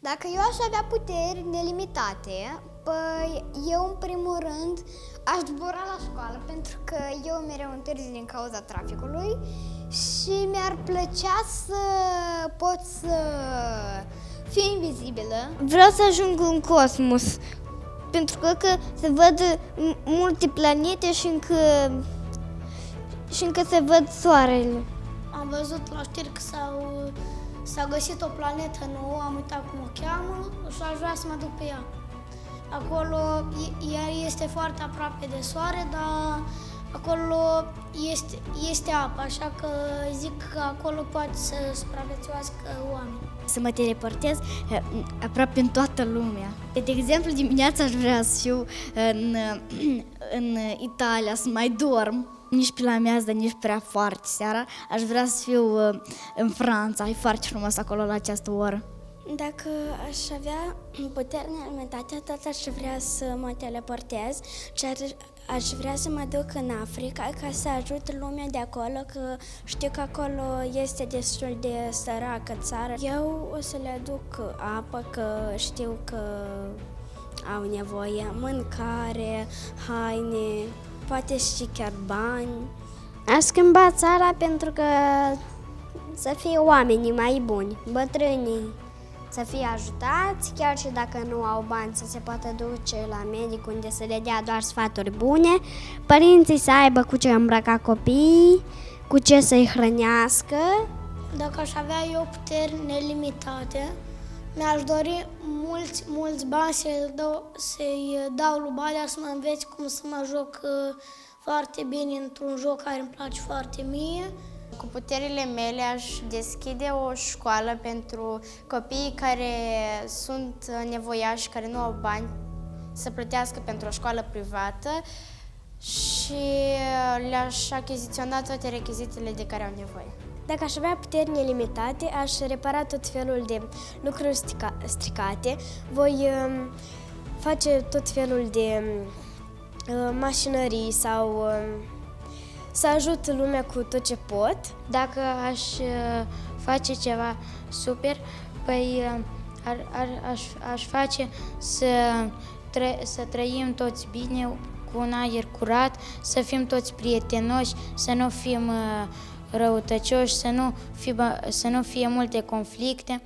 Dacă eu aș avea puteri nelimitate, păi eu în primul rând aș zbura la școală, pentru că eu mereu întârzi din cauza traficului și mi-ar plăcea să pot să fiu invizibilă. Vreau să ajung în cosmos, pentru că se văd multe planete și încă se văd soarele. Am văzut la știri că s-a găsit o planetă nouă, am uitat cum o cheamă și aș vrea să mă duc pe ea. Acolo ea este foarte aproape de soare, dar acolo este apă, așa că zic că acolo poate să supraviețuiască oameni. Să mă teleportez aproape în toată lumea. De exemplu, dimineața aș vrea să fiu în Italia, să mai dorm. Nici pe la amiază, nici prea foarte seara. Aș vrea să fiu în Franța, e foarte frumos acolo la această oră. Dacă aș avea puteri nelimitate, tot aș vrea să mă teleportez și aș vrea să mă duc în Africa ca să ajut lumea de acolo, că știu că acolo este destul de săracă țară. Eu o să le aduc apă, că știu că au nevoie, mâncare, haine, poate și chiar bani. Aș schimba țara pentru că să fie oamenii mai buni, bătrânii să fie ajutați, chiar și dacă nu au bani, să se poată duce la medic unde să le dea doar sfaturi bune, părinții să aibă cu ce îmbrăca copiii, cu ce să-i hrănească. Dacă aș avea eu puteri nelimitate, mi-aș dori mulți bani să-i dau lui Badea să mă înveți cum să mă joc foarte bine într-un joc care îmi place foarte mie. Cu puterile mele aș deschide o școală pentru copiii care sunt nevoiași, care nu au bani să plătească pentru o școală privată și le-aș achiziționa toate rechizitele de care au nevoie. Dacă aș avea puteri nelimitate, aș repara tot felul de lucruri stricate, voi face tot felul de mașinării sau să ajut lumea cu tot ce pot. Dacă aș face ceva super, păi aș face să trăim toți bine, cu un aer curat, să fim toți prietenoși, să nu fim răutăcioși, să nu fie multe conflicte.